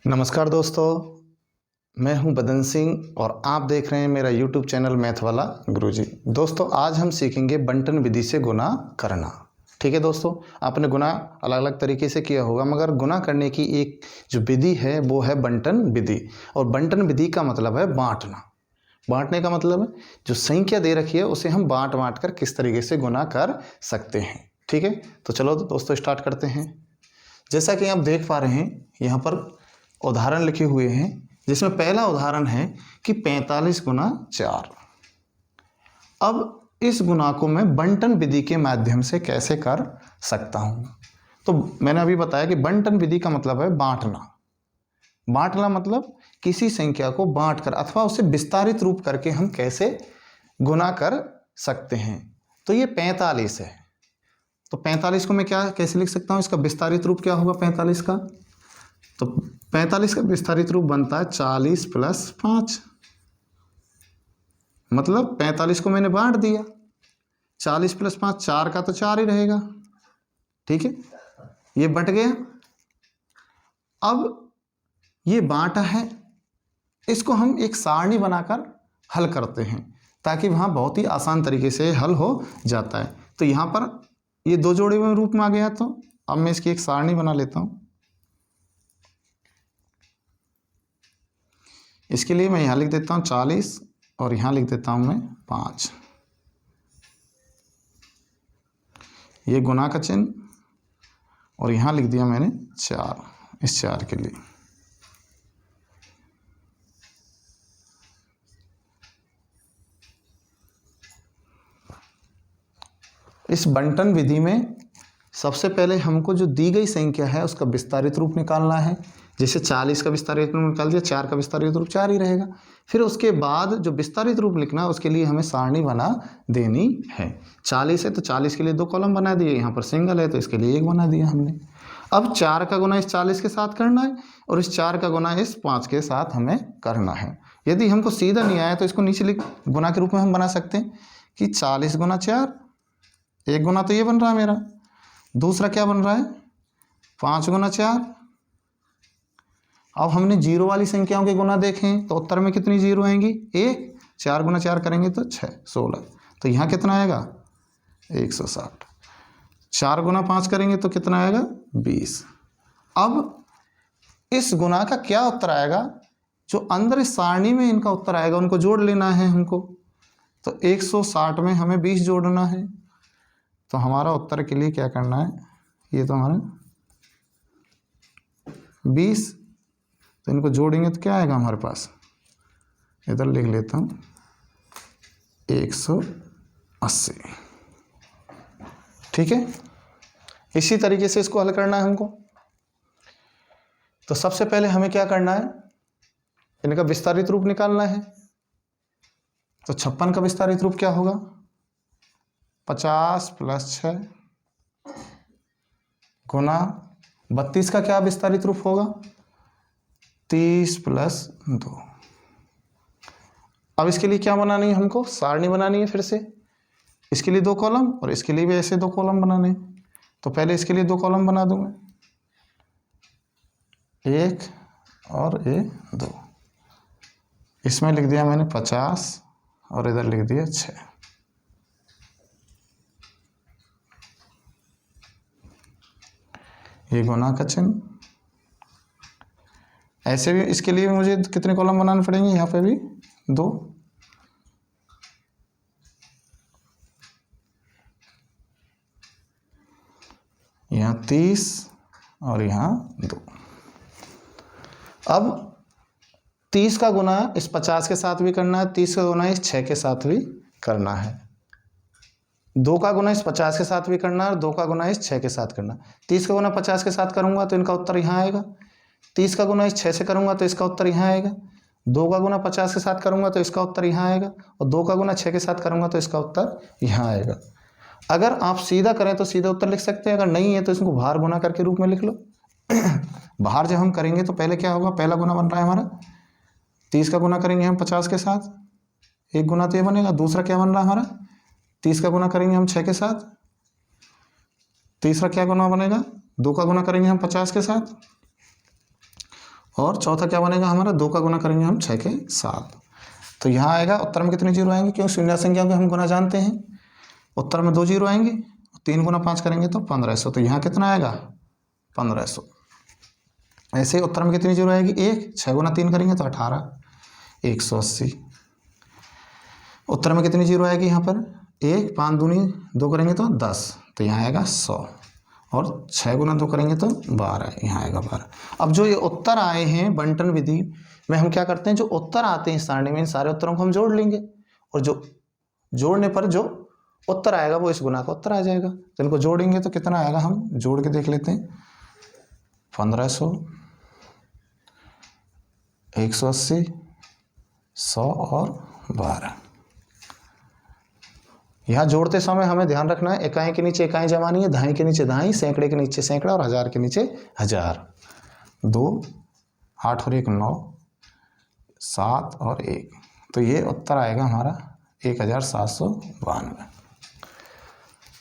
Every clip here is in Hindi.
नमस्कार दोस्तों, मैं हूं बदन सिंह और आप देख रहे हैं मेरा YouTube चैनल मैथ वाला गुरुजी। दोस्तों, आज हम सीखेंगे बंटन विधि से गुना करना। ठीक है दोस्तों, आपने गुना अलग अलग तरीके से किया होगा, मगर गुना करने की एक जो विधि है वो है बंटन विधि। और बंटन विधि का मतलब है बांटना। बांटने का मतलब है जो संख्या दे रखी है उसे हम बांट बांट कर किस तरीके से गुना कर सकते हैं। ठीक है, तो चलो दोस्तों स्टार्ट करते हैं। जैसा कि आप देख पा रहे हैं यहाँ पर उदाहरण लिखे हुए हैं, जिसमें पहला उदाहरण है कि 45 गुना 4। अब इस गुना को मैं बंटन विधि के माध्यम से कैसे कर सकता हूं। तो मैंने अभी बताया कि बंटन विधि का मतलब है बांटना। बांटना मतलब किसी संख्या को बांटकर अथवा उसे विस्तारित रूप करके हम कैसे गुना कर सकते हैं। तो ये 45 है, तो 45 को मैं कैसे लिख सकता हूं, इसका विस्तारित रूप क्या होगा 45 का। तो 45 का विस्तारित रूप बनता है 40 प्लस 5। मतलब 45 को मैंने बांट दिया, 40 प्लस 5 4 का तो 4 ही रहेगा। ठीक है, ये बट गया। अब ये बांटा है, इसको हम एक सारणी बनाकर हल करते हैं ताकि वहां बहुत ही आसान तरीके से हल हो जाता है। तो यहां पर ये दो जोड़े हुए रूप में आ गया, तो अब मैं इसकी एक सारणी बना लेता हूं। इसके लिए मैं यहाँ लिख देता हूँ 40 और यहाँ लिख देता हूँ मैं 5। ये गुना का चिन्ह, और यहाँ लिख दिया मैंने 4, इस 4 के लिए। इस बंटन विधि में सबसे पहले हमको जो दी गई संख्या है उसका विस्तारित रूप निकालना है। जैसे 40 का विस्तारित रूप निकाल दिया, 4 का विस्तारित रूप 4 ही रहेगा। फिर उसके बाद जो विस्तारित रूप लिखना है उसके लिए हमें सारणी बना देनी है। 40 है तो 40 के लिए 2 कॉलम बना दिए, यहाँ पर सिंगल है तो इसके लिए 1 बना दिया हमने। अब 4 का गुना इस 40 के साथ करना है और इस 4 का गुना इस 5 के साथ हमें करना है। यदि हमको सीधा नहीं आया तो इसको नीचे लिख गुना के रूप में हम बना सकते हैं कि 40 गुना 4, एक गुना तो ये बन रहा है मेरा, दूसरा क्या बन रहा है 5 गुना 4। अब हमने जीरो वाली संख्याओं के गुना देखें तो उत्तर में कितनी जीरो आएंगी, 1। 4 गुना 4 करेंगे तो 6, 16। तो यहाँ कितना आएगा 160। 4 गुना 5 करेंगे तो कितना आएगा 20। अब इस गुना का क्या उत्तर आएगा, जो अंदर इस सारणी में इनका उत्तर आएगा उनको जोड़ लेना है हमको। तो 160 में हमें 20 जोड़ना है। तो हमारा उत्तर के लिए क्या करना है, ये तो हमारा 20, तो इनको जोड़ेंगे तो क्या आएगा हमारे पास, इधर लिख लेता हूँ 180। ठीक है, इसी तरीके से इसको हल करना है हमको। तो सबसे पहले हमें क्या करना है, इनका विस्तारित रूप निकालना है। तो 56 का विस्तारित रूप क्या होगा, 50 प्लस 6 गुना 32 का क्या विस्तारित रूप होगा, 30 प्लस 2। अब इसके लिए क्या बनानी है हमको, सारणी बनानी है फिर से। इसके लिए 2 कॉलम और इसके लिए भी ऐसे 2 कॉलम बनाने हैं। तो पहले इसके लिए 2 कॉलम बना दूंगा, 1 और 2। इसमें लिख दिया मैंने 50 और इधर लिख दिया 6। ये गुना का चिन्ह। ऐसे भी इसके लिए मुझे कितने कॉलम बनाने पड़ेंगे, यहाँ पे भी 2। यहाँ 30 और यहाँ 2। अब 30 का गुना इस 50 के साथ भी करना है, 30 का गुना इस 6 के साथ भी करना है, 2 का गुना इस 50 के साथ भी करना है और 2 का गुना इस 6 के साथ करना। 30 का गुना 50 के साथ करूंगा तो इनका उत्तर यहाँ आएगा। 30 का गुना इस 6 से करूंगा तो इसका उत्तर यहाँ आएगा। 2 का गुना 50 के साथ करूंगा तो इसका उत्तर यहाँ आएगा, और 2 का गुना 6 के साथ करूंगा तो इसका उत्तर यहाँ आएगा। अगर आप सीधा करें तो सीधा उत्तर लिख सकते हैं, अगर नहीं है तो इसको भार गुना करके रूप में लिख लो। भार जब हम करेंगे तो पहले क्या होगा, पहला गुना बन रहा है हमारा 30 का गुना करेंगे हम 50 के साथ, 1 गुना तो ये बनेगा। दूसरा क्या बन रहा है हमारा, 30 का गुना करेंगे हम 6 के साथ, तीसरा क्या गुना बनेगा, 2 का गुना करेंगे हम 50 के साथ, और चौथा क्या बनेगा हमारा, 2 का गुना करेंगे हम 6 के 7। तो यहाँ आएगा उत्तर में कितने जीरो आएंगे, क्योंकि शून्य संख्याओं के हम गुना जानते हैं। उत्तर में 2 जीरो आएंगे, 3 गुना 5 करेंगे तो 1500। तो यहाँ कितना आएगा 1500। ऐसे उत्तर में कितनी जीरो आएगी 1, 6 गुना 3 करेंगे तो 18, 180। उत्तर में कितनी जीरो आएगी यहाँ पर 1, 5 दूनी 2 करेंगे तो 10, तो यहाँ आएगा 100। और 6 गुना 2 करेंगे तो 12, यहाँ आएगा 12। अब जो ये उत्तर आए हैं बंटन विधि में हम क्या करते हैं, जो उत्तर आते हैं सारणी में इन सारे उत्तरों को हम जोड़ लेंगे, और जो जोड़ने पर जो उत्तर आएगा वो इस गुना का उत्तर आ जाएगा। तो इनको जोड़ेंगे तो कितना आएगा, हम जोड़ के देख लेते हैं। 1500, 180, 100 और 12। यहाँ जोड़ते समय हमें ध्यान रखना है इकाई के नीचे इकाई जमानी है, दहाई के नीचे दहाई, सैकड़े के नीचे सैकड़ा और हजार के नीचे हजार। 2, 8 और 1 9, 7 और 1, तो ये उत्तर आएगा हमारा 1792।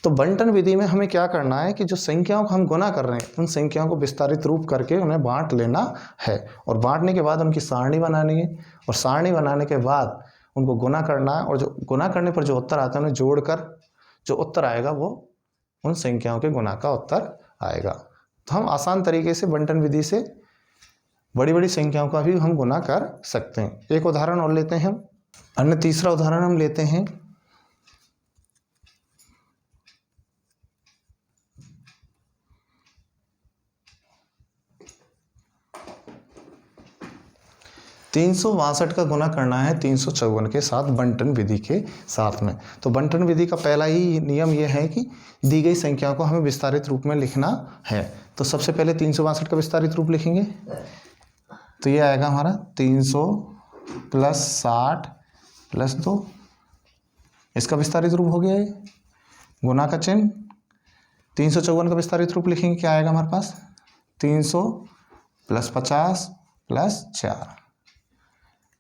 तो बंटन विधि में हमें क्या करना है कि जो संख्याओं को हम गुना कर रहे हैं उन संख्याओं को विस्तारित रूप करके उन्हें बांट लेना है, और बांटने के बाद उनकी सारणी बनानी है, और सारणी बनाने के बाद उनको गुना करना है, और जो गुना करने पर जो उत्तर आता है उन्हें जोड़कर जो उत्तर आएगा वो उन संख्याओं के गुना का उत्तर आएगा। तो हम आसान तरीके से बंटन विधि से बड़ी बड़ी संख्याओं का भी हम गुना कर सकते हैं। एक उदाहरण और लेते हैं हम, अन्य तीसरा उदाहरण हम लेते हैं। तीन सौ 62 का गुना करना है 354 के साथ बंटन विधि के साथ में। तो बंटन विधि का पहला ही नियम यह है कि दी गई संख्याओं को हमें विस्तारित रूप में लिखना है। तो सबसे पहले 362 का विस्तारित रूप लिखेंगे, तो ये आएगा हमारा 300 + 60 + 2, इसका विस्तारित रूप हो गया है। गुना का चिन्ह 354 का विस्तारित रूप लिखेंगे, क्या आएगा हमारे पास 300 + 50 + 4।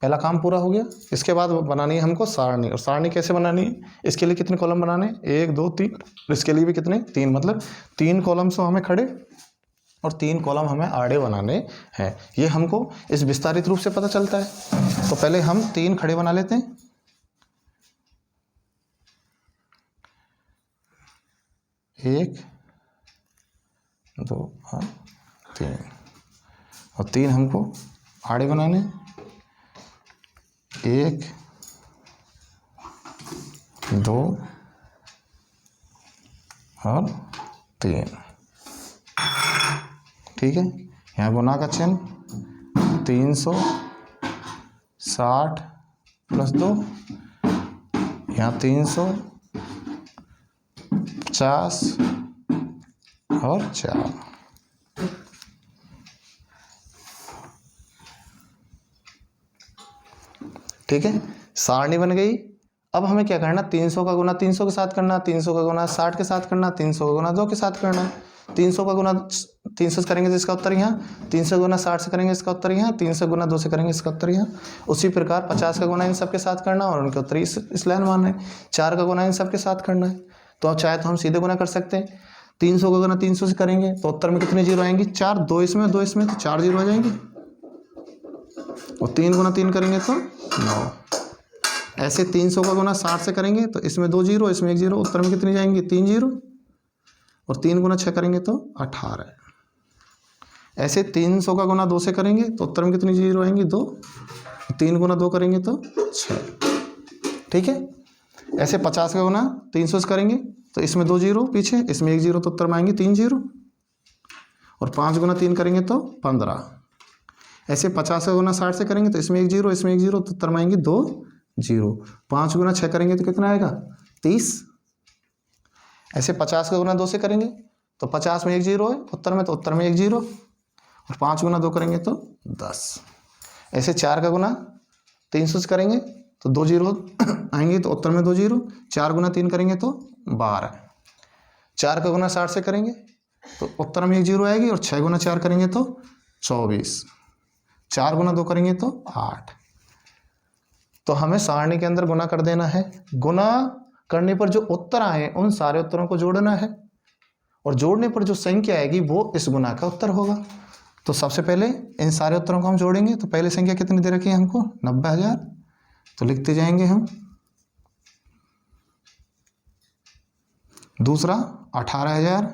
पहला काम पूरा हो गया। इसके बाद बनानी है हमको सारणी, और सारणी कैसे बनानी है, इसके लिए कितने कॉलम बनाने, 1 2 3, इसके लिए भी कितने 3, मतलब 3 कॉलम से हमें खड़े और 3 कॉलम हमें आड़े बनाने हैं। ये हमको इस विस्तारित रूप से पता चलता है। तो पहले हम 3 खड़े बना लेते हैं, 1 2 और 3, और 3 हमको आड़े बनाने, 1 2 और 3। ठीक है, यहाँ गुना का चिन्ह 360 + 2, यहाँ 350 और 4। ठीक है, सारणी बन गई। अब हमें क्या करना, 300 का गुना 300 के साथ करना, 300 का गुना 60 के साथ करना, 300 का गुना 2 के साथ करना। 300 का गुना 300 से करेंगे तो इसका उत्तर यहाँ, 300 गुना 60 से करेंगे इसका उत्तर यहाँ, 300 गुना 2 से करेंगे इसका उत्तर यहाँ। उसी प्रकार 50 का गुना इन सब के साथ करना और उनके उत्तर इस लाइन मानना है। 4 का गुना इन सब के साथ करना है। तो अब चाहे तो हम सीधे गुना कर सकते हैं। 300 का गुना 300 से करेंगे तो उत्तर में कितने जीरो आएंगे, 4, 2 इसमें 2 इसमें, तो 4 जीरो आ जाएंगे। और 3 गुना 3 करेंगे तो 9। ऐसे 300 का गुना 60 से करेंगे तो इसमें 2 जीरो, इसमें 1 जीरो, उत्तर में कितनी जाएंगे 3 जीरो। और 3 गुना 6 करेंगे तो 18। ऐसे 300 का गुना 2 से करेंगे तो उत्तर में कितनी जीरो आएंगी 2। 3 गुना 2 करेंगे तो 6। ठीक है, ऐसे 50 का गुना 300 से करेंगे तो इसमें 2 जीरो पीछे, इसमें 1 जीरो, तो उत्तर में आएंगे 3 जीरो। और 5 गुना 3 करेंगे तो 15। ऐसे 50 का गुना 60 से करेंगे तो इसमें 1 जीरो, इसमें 1 जीरो, तो उत्तर में आएंगे 2 जीरो। 5 गुना 6 करेंगे तो कितना आएगा 30। ऐसे 50 का गुना 2 से करेंगे तो 50 में 1 जीरो है उत्तर में, तो उत्तर में 1 जीरो। और 5 गुना 2 करेंगे तो 10। ऐसे 4 का गुना 300 से करेंगे तो 2 जीरो आएंगे, तो उत्तर में 2 जीरो। 4 गुना 3 करेंगे तो 12। 4 का गुना 60 से करेंगे तो उत्तर में 1 जीरो आएगी। और 6 गुना 4 करेंगे तो 24। 4 गुना 2 करेंगे तो 8। तो हमें सारणी के अंदर गुना कर देना है। गुना करने पर जो उत्तर आए उन सारे उत्तरों को जोड़ना है, और जोड़ने पर जो संख्या आएगी वो इस गुना का उत्तर होगा। तो सबसे पहले इन सारे उत्तरों को हम जोड़ेंगे। तो पहली संख्या कितनी दे रखी है हमको? 90,000। तो लिखते जाएंगे हम। दूसरा 18,000।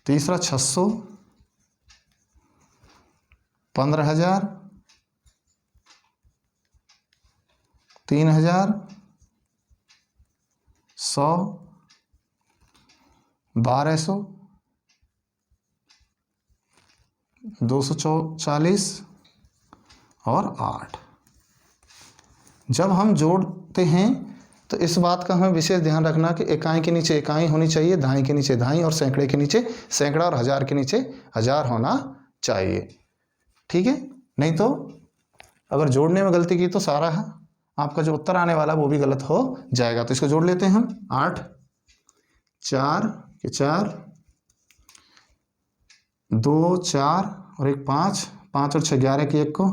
तीसरा 600। 15,000। 3,000। 100। 1,200। 240 और 8। जब हम जोड़ते हैं तो इस बात का हमें विशेष ध्यान रखना कि इकाई के नीचे इकाई होनी चाहिए, दहाई के नीचे दहाई और सैकड़े के नीचे सैकड़ा और हजार के नीचे हजार होना चाहिए। ठीक है, नहीं तो अगर जोड़ने में गलती की तो सारा आपका जो उत्तर आने वाला वो भी गलत हो जाएगा। तो इसको जोड़ लेते हैं हम। 8 4 के 4, 2 4 और 1 5, 5 और 6 11 की 1 को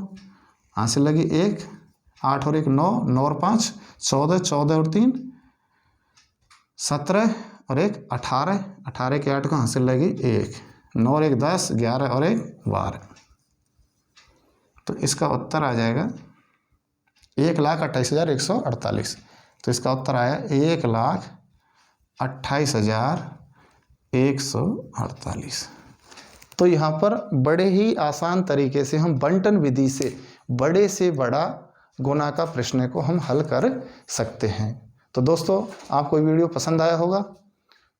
हासिल लगी 1, 8 और 1 9, 9 और 5 14, 14 और 3 17 और 1 18, 18 के 8 को हासिल लगी 1, 9 और 1 10, 11 और 1 12। तो इसका उत्तर आ जाएगा 1,28,148। तो इसका उत्तर आया 1,28,148। तो यहाँ पर बड़े ही आसान तरीके से हम बंटन विधि से बड़े से बड़ा गुना का प्रश्न को हम हल कर सकते हैं। तो दोस्तों, आपको वीडियो पसंद आया होगा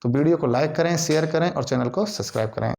तो वीडियो को लाइक करें, शेयर करें और चैनल को सब्सक्राइब करें।